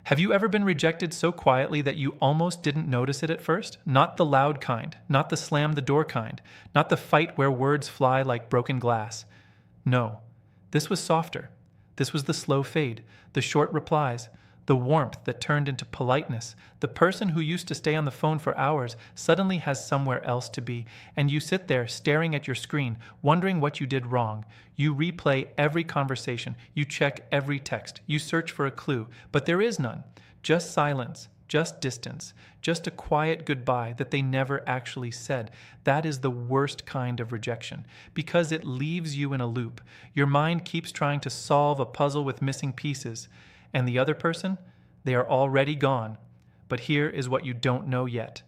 Have you ever been rejected so quietly that you almost didn't notice it at first? Not the loud kind, not the slam the door kind, not the fight where words fly like broken glass. No, this was softer. This was the slow fade, the short replies, the warmth that turned into politeness. The person who used to stay on the phone for hours suddenly has somewhere else to be, and you sit there staring at your screen, wondering what you did wrong. You replay every conversation, you check every text, you search for a clue, but there is none. Just silence, just distance, just a quiet goodbye that they never actually said. That is the worst kind of rejection, because it leaves you in a loop. Your mind keeps trying to solve a puzzle with missing pieces. And the other person, they are already gone. But here is what you don't know yet.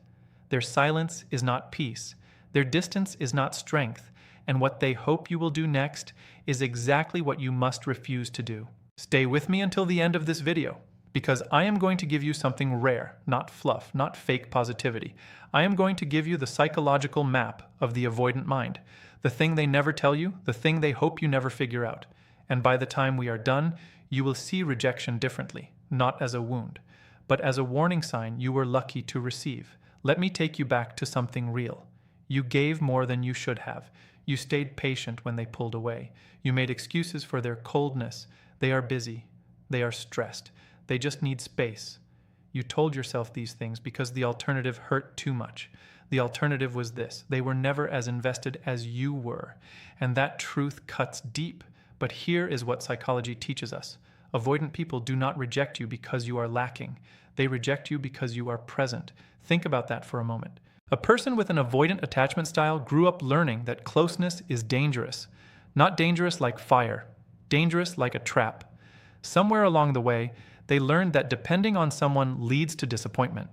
Their silence is not peace. Their distance is not strength. And what they hope you will do next is exactly what you must refuse to do. Stay with me until the end of this video, because I am going to give you something rare, not fluff, not fake positivity. I am going to give you the psychological map of the avoidant mind, the thing they never tell you, the thing they hope you never figure out. And by the time we are done, you will see rejection differently, not as a wound, but as a warning sign you were lucky to receive. Let me take you back to something real. You gave more than you should have. You stayed patient when they pulled away. You made excuses for their coldness. They are busy. They are stressed. They just need space. You told yourself these things because the alternative hurt too much. The alternative was this: they were never as invested as you were. And that truth cuts deep. But here is what psychology teaches us. Avoidant people do not reject you because you are lacking. They reject you because you are present. Think about that for a moment. A person with an avoidant attachment style grew up learning that closeness is dangerous. Not dangerous like fire, dangerous like a trap. Somewhere along the way, they learned that depending on someone leads to disappointment,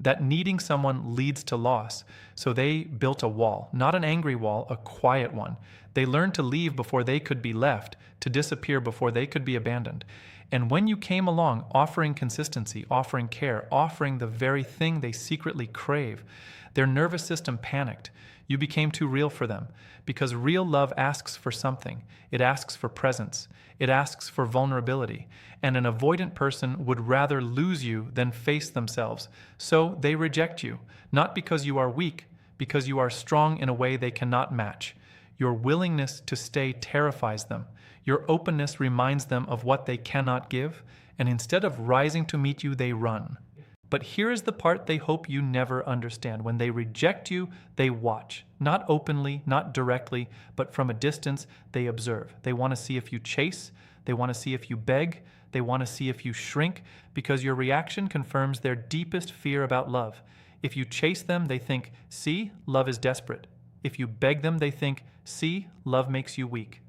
that needing someone leads to loss. So they built a wall, not an angry wall, a quiet one. They learned to leave before they could be left, to disappear before they could be abandoned. And when you came along offering consistency, offering care, offering the very thing they secretly crave, their nervous system panicked. You became too real for them, because real love asks for something. It asks for presence. It asks for vulnerability. And an avoidant person would rather lose you than face themselves. So they reject you, not because you are weak, because you are strong in a way they cannot match. Your willingness to stay terrifies them. Your openness reminds them of what they cannot give, and instead of rising to meet you, they run. But here is the part they hope you never understand. When they reject you, they watch. Not openly, not directly, but from a distance, they observe. They want to see if you chase. They want to see if you beg. They want to see if you shrink, because your reaction confirms their deepest fear about love. If you chase them, they think, see, love is desperate. If you beg them, they think, see, love makes you weak.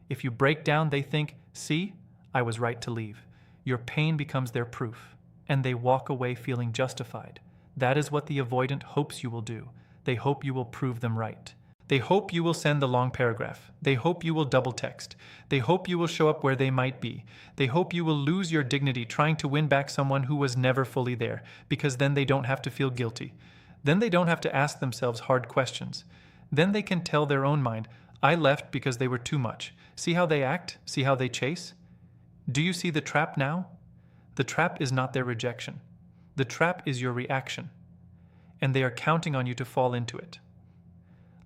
If you break down, they think, see, I was right to leave. Your pain becomes their proof, and they walk away feeling justified. That is what the avoidant hopes you will do. They hope you will prove them right. They hope you will send the long paragraph. They hope you will double text. They hope you will show up where they might be. They hope you will lose your dignity trying to win back someone who was never fully there, because then they don't have to feel guilty. Then they don't have to ask themselves hard questions. Then they can tell their own mind, I left because they were too much. See how they act? See how they chase? Do you see the trap now? The trap is not their rejection. The trap is your reaction. And they are counting on you to fall into it.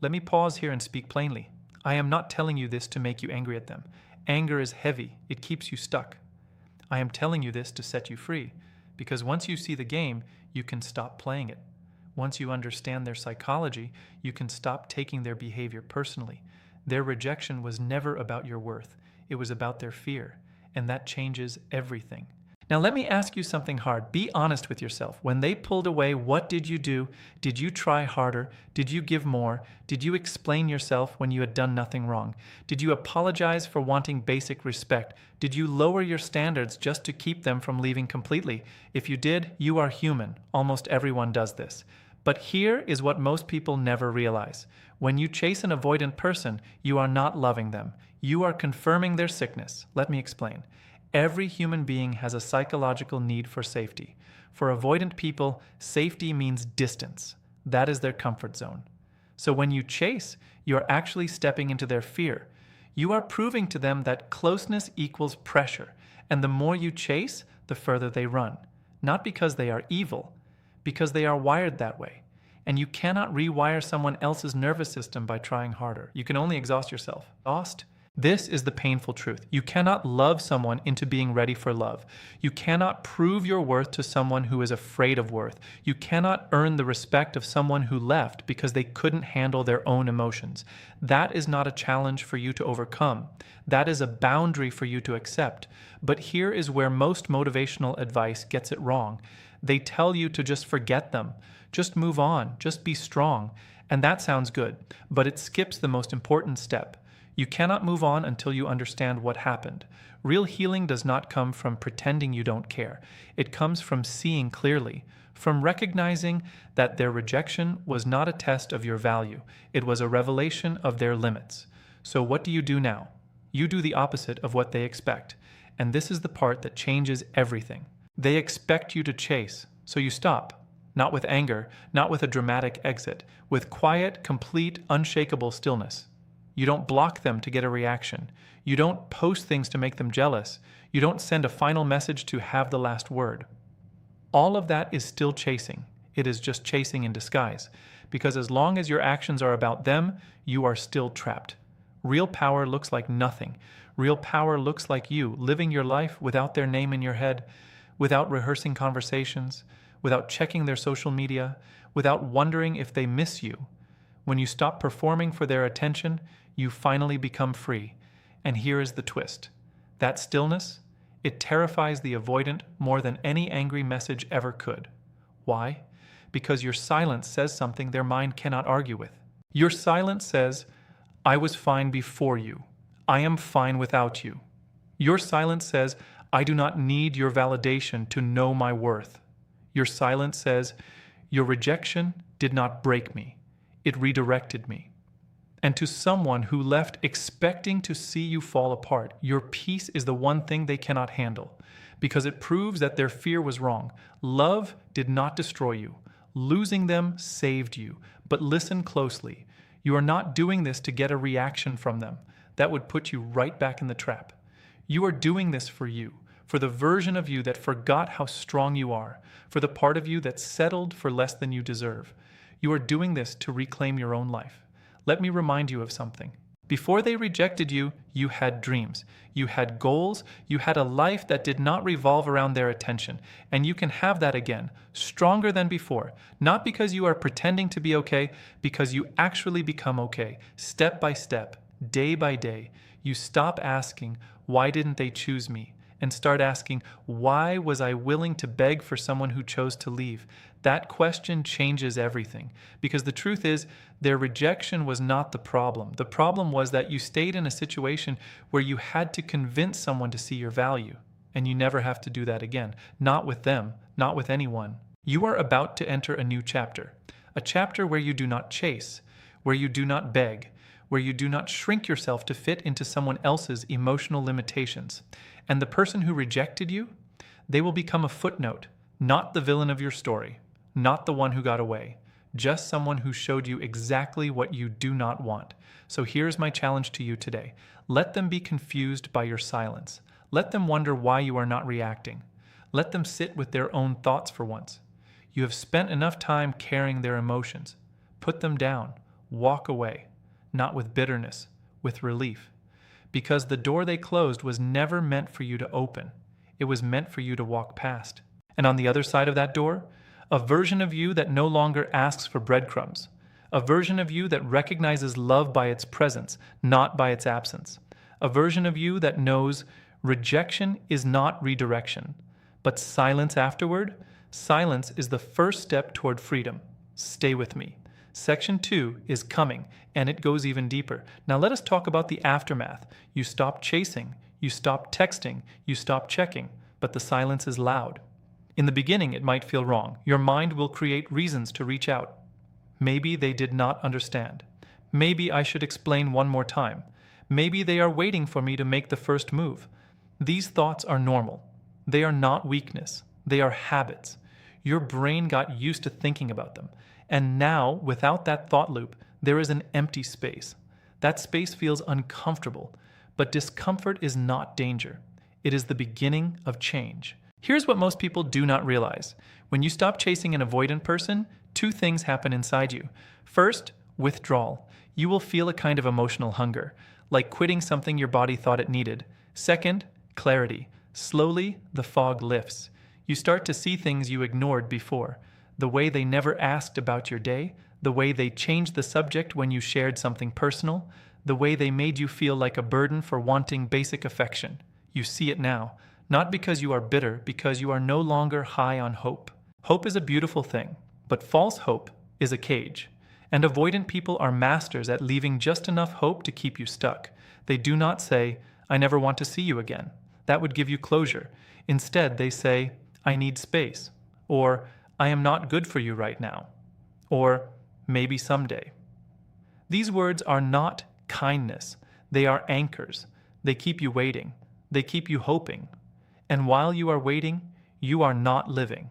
Let me pause here and speak plainly. I am not telling you this to make you angry at them. Anger is heavy. It keeps you stuck. I am telling you this to set you free, because once you see the game, you can stop playing it. Once you understand their psychology, you can stop taking their behavior personally. Their rejection was never about your worth. It was about their fear, and that changes everything. Now let me ask you something hard. Be honest with yourself. When they pulled away, what did you do? Did you try harder? Did you give more? Did you explain yourself when you had done nothing wrong? Did you apologize for wanting basic respect? Did you lower your standards just to keep them from leaving completely? If you did, you are human. Almost everyone does this. But here is what most people never realize. When you chase an avoidant person, you are not loving them. You are confirming their sickness. Let me explain. Every human being has a psychological need for safety. For avoidant people, safety means distance. That is their comfort zone. So when you chase, you are actually stepping into their fear. You are proving to them that closeness equals pressure, and the more you chase, the further they run. not because they are evil, because they are wired that way. And you cannot rewire someone else's nervous system by trying harder. You can only exhaust yourself. This is the painful truth. You cannot love someone into being ready for love. You cannot prove your worth to someone who is afraid of worth. You cannot earn the respect of someone who left because they couldn't handle their own emotions. That is not a challenge for you to overcome. That is a boundary for you to accept. But here is where most motivational advice gets it wrong. They tell you to just forget them. Just move on. Just be strong. And that sounds good, but it skips the most important step. You cannot move on until you understand what happened. Real healing does not come from pretending you don't care. It comes from seeing clearly, from recognizing that their rejection was not a test of your value. It was a revelation of their limits. So what do you do now? You do the opposite of what they expect. And this is the part that changes everything. They expect you to chase, so you stop. Not with anger, not with a dramatic exit, with quiet, complete, unshakable stillness. You don't block them to get a reaction. You don't post things to make them jealous. You don't send a final message to have the last word. All of that is still chasing. It is just chasing in disguise. Because as long as your actions are about them, you are still trapped. Real power looks like nothing. Real power looks like you, living your life without their name in your head, without rehearsing conversations, without checking their social media, without wondering if they miss you. When you stop performing for their attention, you finally become free. And here is the twist. That stillness, it terrifies the avoidant more than any angry message ever could. Why? Because your silence says something their mind cannot argue with. Your silence says, I was fine before you. I am fine without you. Your silence says, I do not need your validation to know my worth. Your silence says, your rejection did not break me. It redirected me. And to someone who left expecting to see you fall apart, your peace is the one thing they cannot handle, because it proves that their fear was wrong. Love did not destroy you. Losing them saved you. But listen closely. You are not doing this to get a reaction from them. That would put you right back in the trap. You are doing this for you, for the version of you that forgot how strong you are, for the part of you that settled for less than you deserve. You are doing this to reclaim your own life. Let me remind you of something. Before they rejected you, you had dreams. You had goals. You had a life that did not revolve around their attention. And you can have that again, stronger than before. Not because you are pretending to be okay, because you actually become okay, step by step, day by day. You stop asking, why didn't they choose me? And start asking, why was I willing to beg for someone who chose to leave? That question changes everything. Because the truth is, their rejection was not the problem. The problem was that you stayed in a situation where you had to convince someone to see your value. And you never have to do that again. Not with them, not with anyone. You are about to enter a new chapter. A chapter where you do not chase, where you do not beg, where you do not shrink yourself to fit into someone else's emotional limitations. And the person who rejected you, they will become a footnote, not the villain of your story, not the one who got away, just someone who showed you exactly what you do not want. So here's my challenge to you today. Let them be confused by your silence. Let them wonder why you are not reacting. Let them sit with their own thoughts for once. You have spent enough time carrying their emotions. Put them down. Walk away. Not with bitterness, with relief. Because the door they closed was never meant for you to open. It was meant for you to walk past. And on the other side of that door, a version of you that no longer asks for breadcrumbs. A version of you that recognizes love by its presence, not by its absence. A version of you that knows rejection is not redirection, but silence afterward. Silence is the first step toward freedom. Stay with me. Section 2 is coming, and it goes even deeper. Now let us talk about the aftermath. You stop chasing, you stop texting, you stop checking, but the silence is loud. In the beginning, it might feel wrong. Your mind will create reasons to reach out. Maybe they did not understand. Maybe I should explain one more time. Maybe they are waiting for me to make the first move. These thoughts are normal. They are not weakness. They are habits. Your brain got used to thinking about them. And now, without that thought loop, there is an empty space. That space feels uncomfortable, but discomfort is not danger. It is the beginning of change. Here's what most people do not realize. When you stop chasing an avoidant person, two things happen inside you. First, withdrawal. You will feel a kind of emotional hunger, like quitting something your body thought it needed. Second, clarity. Slowly, the fog lifts. You start to see things you ignored before. The way they never asked about your day, the way they changed the subject when you shared something personal, the way they made you feel like a burden for wanting basic affection. You see it now, not because you are bitter, because you are no longer high on hope. Hope is a beautiful thing, but false hope is a cage. And avoidant people are masters at leaving just enough hope to keep you stuck. They do not say, "I never want to see you again." That would give you closure. Instead, they say, "I need space," or "I am not good for you right now," or "maybe someday." These words are not kindness. They are anchors. They keep you waiting. They keep you hoping. And while you are waiting, you are not living.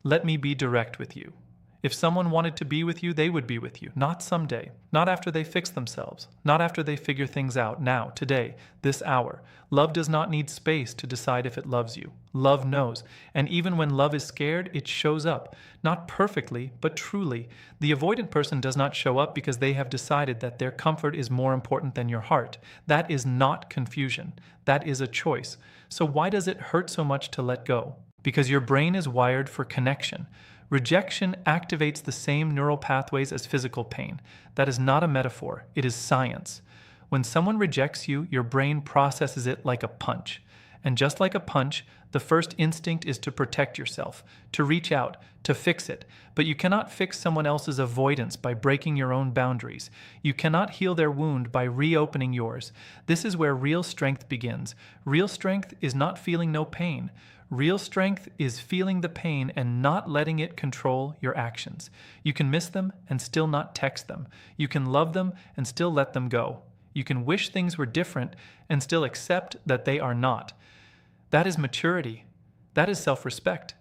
Let me be direct with you. If someone wanted to be with you, they would be with you. Not someday. Not after they fix themselves. Not after they figure things out. Now, today, this hour. Love does not need space to decide if it loves you. Love knows. And even when love is scared, it shows up. Not perfectly, but truly. The avoidant person does not show up because they have decided that their comfort is more important than your heart. That is not confusion. That is a choice. So why does it hurt so much to let go? Because your brain is wired for connection. Rejection activates the same neural pathways as physical pain. That is not a metaphor, it is science. When someone rejects you, your brain processes it like a punch. And just like a punch, the first instinct is to protect yourself, to reach out, to fix it. But you cannot fix someone else's avoidance by breaking your own boundaries. You cannot heal their wound by reopening yours. This is where real strength begins. Real strength is not feeling no pain. Real strength is feeling the pain and not letting it control your actions. You can miss them and still not text them. You can love them and still let them go. You can wish things were different and still accept that they are not. That is maturity. That is self-respect.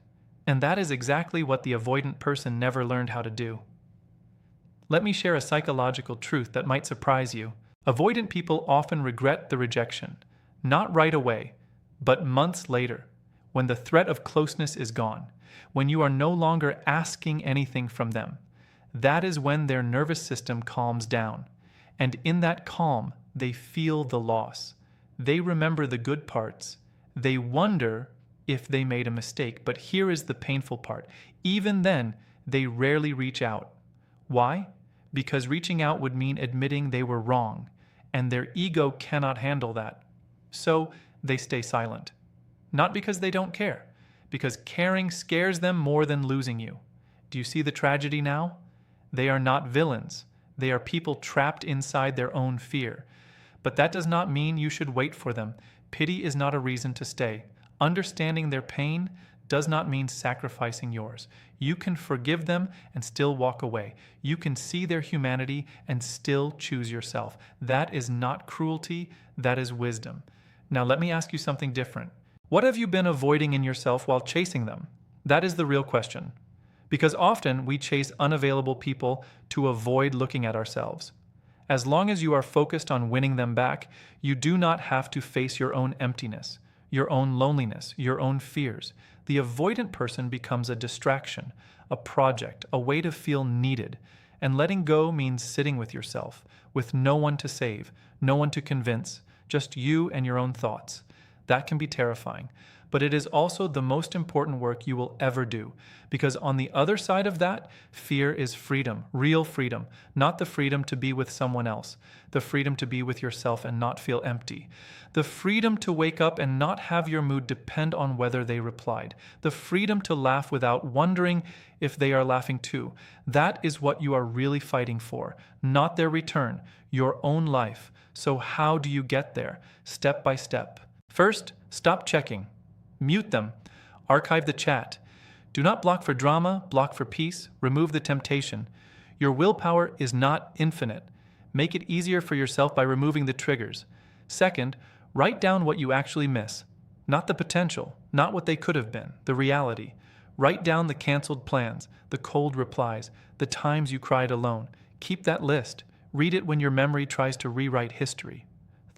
And that is exactly what the avoidant person never learned how to do. Let me share a psychological truth that might surprise you. Avoidant people often regret the rejection, not right away, but months later. When the threat of closeness is gone, when you are no longer asking anything from them, that is when their nervous system calms down. And in that calm, they feel the loss. They remember the good parts. They wonder if they made a mistake. But here is the painful part. Even then, they rarely reach out. Why? Because reaching out would mean admitting they were wrong, and their ego cannot handle that. So they stay silent. Not because they don't care, because caring scares them more than losing you. Do you see the tragedy now? They are not villains. They are people trapped inside their own fear. But that does not mean you should wait for them. Pity is not a reason to stay. Understanding their pain does not mean sacrificing yours. You can forgive them and still walk away. You can see their humanity and still choose yourself. That is not cruelty, that is wisdom. Now let me ask you something different. What have you been avoiding in yourself while chasing them? That is the real question. Because often we chase unavailable people to avoid looking at ourselves. As long as you are focused on winning them back, you do not have to face your own emptiness, your own loneliness, your own fears. The avoidant person becomes a distraction, a project, a way to feel needed. And letting go means sitting with yourself, with no one to save, no one to convince, just you and your own thoughts. That can be terrifying, but it is also the most important work you will ever do, because on the other side of that, fear is freedom, real freedom, not the freedom to be with someone else, the freedom to be with yourself and not feel empty, the freedom to wake up and not have your mood depend on whether they replied, the freedom to laugh without wondering if they are laughing too. That is what you are really fighting for, not their return, your own life. So how do you get there? Step by step. First, stop checking. Mute them. Archive the chat. Do not block for drama, block for peace, remove the temptation. Your willpower is not infinite. Make it easier for yourself by removing the triggers. Second, write down what you actually miss. Not the potential, not what they could have been, the reality. Write down the canceled plans, the cold replies, the times you cried alone. Keep that list. Read it when your memory tries to rewrite history.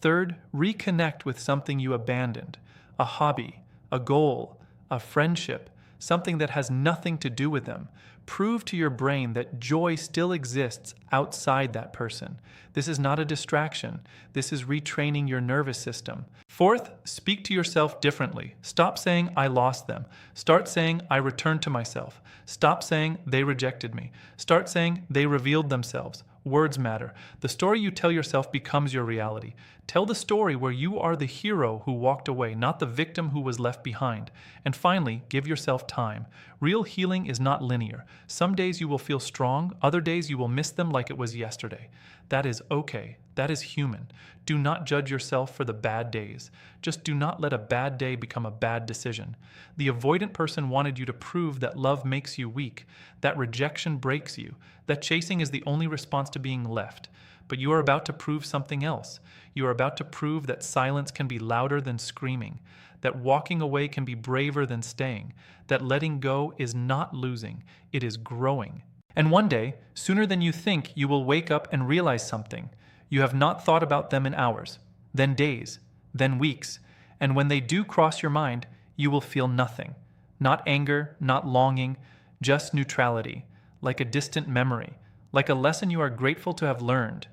Third, reconnect with something you abandoned, a hobby, a goal, a friendship, something that has nothing to do with them. Prove to your brain that joy still exists outside that person. This is not a distraction. This is retraining your nervous system. Fourth, speak to yourself differently. Stop saying, I lost them. Start saying, I returned to myself. Stop saying, they rejected me. Start saying, they revealed themselves. Words matter. The story you tell yourself becomes your reality. Tell the story where you are the hero who walked away, not the victim who was left behind. And finally, give yourself time. Real healing is not linear. Some days you will feel strong, other days you will miss them like it was yesterday. That is okay. That is human. Do not judge yourself for the bad days. Just do not let a bad day become a bad decision. The avoidant person wanted you to prove that love makes you weak, that rejection breaks you, that chasing is the only response to being left. But you are about to prove something else. You are about to prove that silence can be louder than screaming, that walking away can be braver than staying, that letting go is not losing, it is growing. And one day, sooner than you think, you will wake up and realize something. You have not thought about them in hours, then days, then weeks, and when they do cross your mind, you will feel nothing. Not anger, not longing, just neutrality, like a distant memory, like a lesson you are grateful to have learned.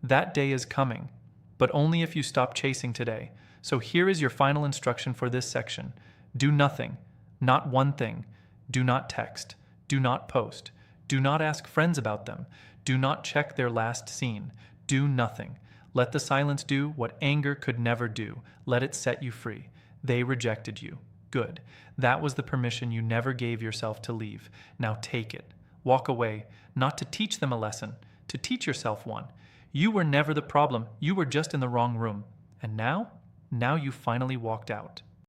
That day is coming, but only if you stop chasing today. So here is your final instruction for this section. Do nothing, not one thing. Do not text. Do not post. Do not ask friends about them. Do not check their last scene. Do nothing. Let the silence do what anger could never do. Let it set you free. They rejected you. Good. That was the permission you never gave yourself to leave. Now take it. Walk away, not to teach them a lesson, to teach yourself one. You were never the problem. You were just in the wrong room. And now you finally walked out.